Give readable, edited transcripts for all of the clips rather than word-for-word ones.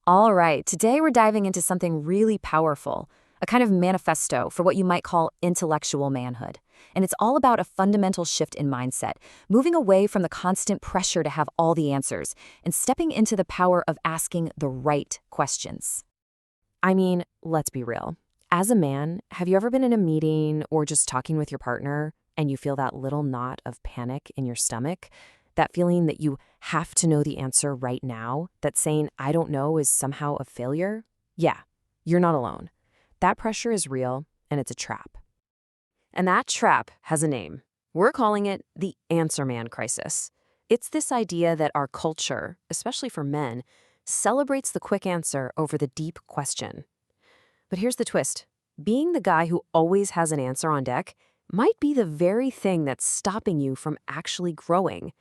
All right, today we're diving into something really powerful, a kind of manifesto for what you might call intellectual manhood. And it's all about a fundamental shift in mindset, moving away from the constant pressure to have all the answers and stepping into the power of asking the right questions. I mean, let's be real. As a man, have you ever been in a meeting or just talking with your partner and you feel that little knot of panic in your stomach? That feeling that you have to know the answer right now, that saying, I don't know, is somehow a failure? Yeah, you're not alone. That pressure is real, and it's a trap. And that trap has a name. We're calling it the answer man crisis. It's this idea that our culture, especially for men, celebrates the quick answer over the deep question. But here's the twist. Being the guy who always has an answer on deck might be the very thing that's stopping you from actually growing.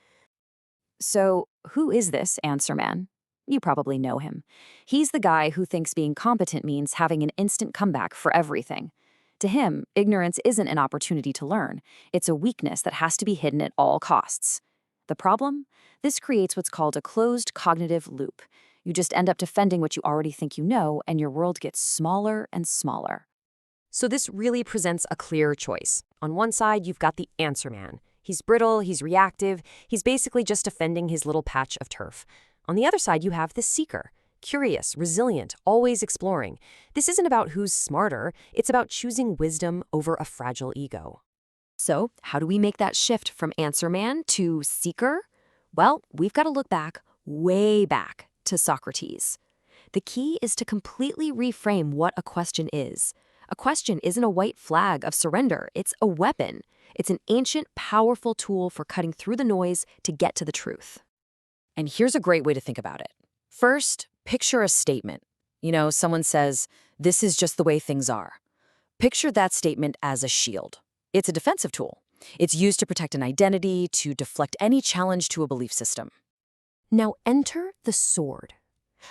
So, who is this answer man? You probably know him. He's the guy who thinks being competent means having an instant comeback for everything. To him, ignorance isn't an opportunity to learn. It's a weakness that has to be hidden at all costs. The problem? This creates what's called a closed cognitive loop. You just end up defending what you already think you know, and your world gets smaller and smaller. So this really presents a clear choice. On one side, you've got the answer man. He's brittle, he's reactive, he's basically just defending his little patch of turf. On the other side, you have the seeker. Curious, resilient, always exploring. This isn't about who's smarter, it's about choosing wisdom over a fragile ego. So, how do we make that shift from answer man to seeker? Well, we've got to look back, way back, to Socrates. The key is to completely reframe what a question is. A question isn't a white flag of surrender, it's a weapon. It's an ancient, powerful tool for cutting through the noise to get to the truth. And here's a great way to think about it. First, picture a statement. Someone says, "This is just the way things are." Picture that statement as a shield. It's a defensive tool. It's used to protect an identity, to deflect any challenge to a belief system. Now enter the sword.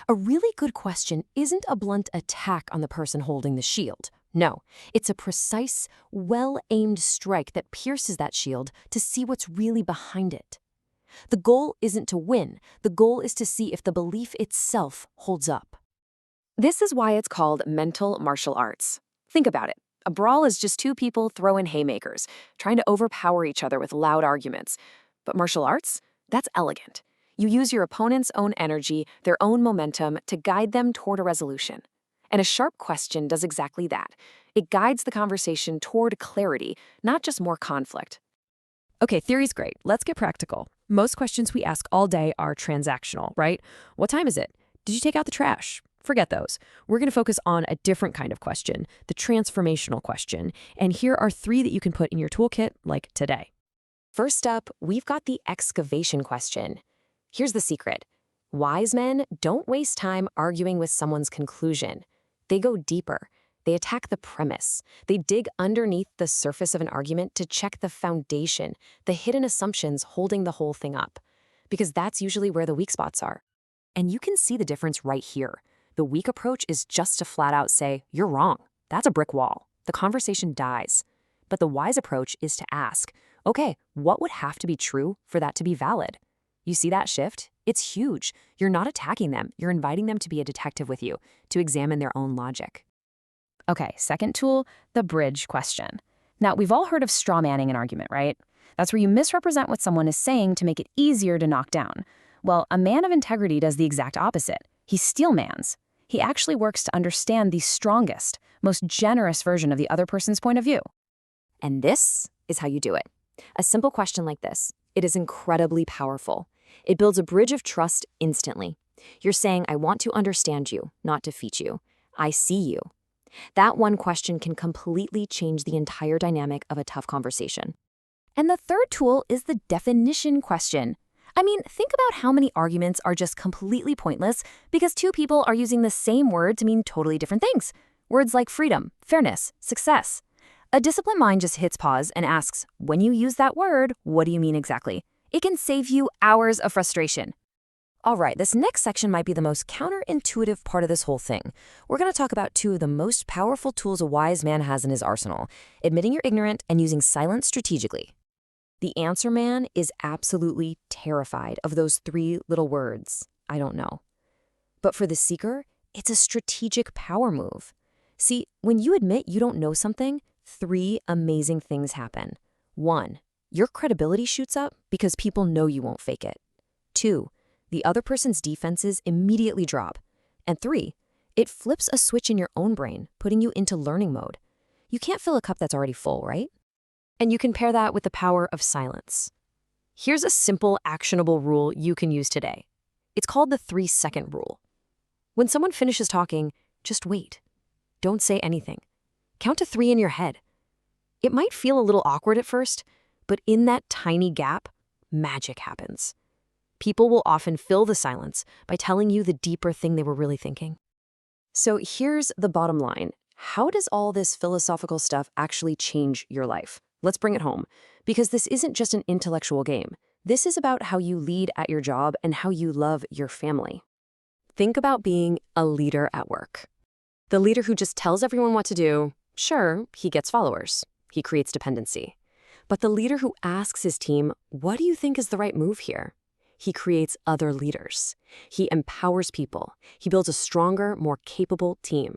A really good question isn't a blunt attack on the person holding the shield. No, it's a precise, well-aimed strike that pierces that shield to see what's really behind it. The goal isn't to win. The goal is to see if the belief itself holds up. This is why it's called mental martial arts. Think about it. A brawl is just two people throwing haymakers, trying to overpower each other with loud arguments. But martial arts? That's elegant. You use your opponent's own energy, their own momentum, to guide them toward a resolution. And a sharp question does exactly that. It guides the conversation toward clarity, not just more conflict. Okay, theory's great. Let's get practical. Most questions we ask all day are transactional, right? What time is it? Did you take out the trash? Forget those. We're going to focus on a different kind of question, the transformational question. And here are 3 that you can put in your toolkit, like today. First up, we've got the excavation question. Here's the secret. Wise men don't waste time arguing with someone's conclusion. They go deeper. They attack the premise. They dig underneath the surface of an argument to check the foundation, the hidden assumptions holding the whole thing up. Because that's usually where the weak spots are. And you can see the difference right here. The weak approach is just to flat out say, "You're wrong." That's a brick wall. The conversation dies. But the wise approach is to ask, okay, what would have to be true for that to be valid? You see that shift? It's huge. You're not attacking them. You're inviting them to be a detective with you, to examine their own logic. Okay, second tool, the bridge question. Now, we've all heard of straw manning an argument, right? That's where you misrepresent what someone is saying to make it easier to knock down. Well, a man of integrity does the exact opposite. He steelmans. He actually works to understand the strongest, most generous version of the other person's point of view. And this is how you do it. A simple question like this, it is incredibly powerful. It builds a bridge of trust instantly. You're saying, I want to understand you, not defeat you. I see you. That one question can completely change the entire dynamic of a tough conversation. And the third tool is the definition question. I mean, think about how many arguments are just completely pointless because 2 people are using the same word to mean totally different things. Words like freedom, fairness, success. A disciplined mind just hits pause and asks, when you use that word, what do you mean exactly? It can save you hours of frustration. All right, this next section might be the most counterintuitive part of this whole thing. We're going to talk about 2 of the most powerful tools a wise man has in his arsenal, admitting you're ignorant and using silence strategically. The answer man is absolutely terrified of those 3 little words, I don't know. But for the seeker, it's a strategic power move. See, when you admit you don't know something, 3 amazing things happen. 1, your credibility shoots up because people know you won't fake it. 2, the other person's defenses immediately drop. And 3, it flips a switch in your own brain, putting you into learning mode. You can't fill a cup that's already full, right? And you can pair that with the power of silence. Here's a simple, actionable rule you can use today. It's called the 3-second rule. When someone finishes talking, just wait. Don't say anything. Count to 3 in your head. It might feel a little awkward at first, but in that tiny gap, magic happens. People will often fill the silence by telling you the deeper thing they were really thinking. So here's the bottom line. How does all this philosophical stuff actually change your life? Let's bring it home, because this isn't just an intellectual game. This is about how you lead at your job and how you love your family. Think about being a leader at work. The leader who just tells everyone what to do, sure, he gets followers. He creates dependency. But the leader who asks his team, what do you think is the right move here? He creates other leaders. He empowers people. He builds a stronger, more capable team.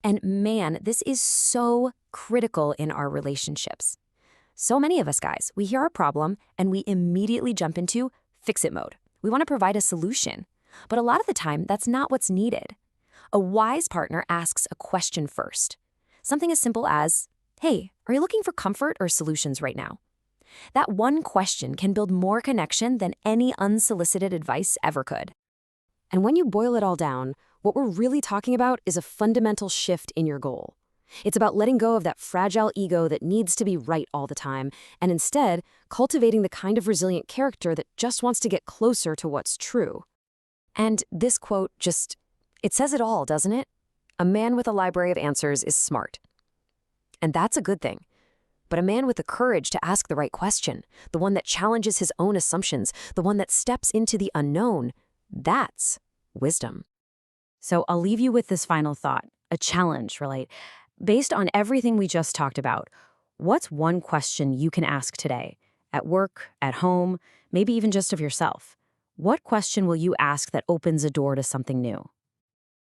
And man, this is so critical in our relationships. So many of us guys, we hear a problem and we immediately jump into fix-it mode. We want to provide a solution. But a lot of the time, that's not what's needed. A wise partner asks a question first. Something as simple as, hey, are you looking for comfort or solutions right now? That one question can build more connection than any unsolicited advice ever could. And when you boil it all down, what we're really talking about is a fundamental shift in your goal. It's about letting go of that fragile ego that needs to be right all the time, and instead cultivating the kind of resilient character that just wants to get closer to what's true. And this quote it says it all, doesn't it? A man with a library of answers is smart. And that's a good thing. But a man with the courage to ask the right question, the one that challenges his own assumptions, the one that steps into the unknown, that's wisdom. So I'll leave you with this final thought, a challenge, really. Based on everything we just talked about, what's one question you can ask today? At work, at home, maybe even just of yourself? What question will you ask that opens a door to something new?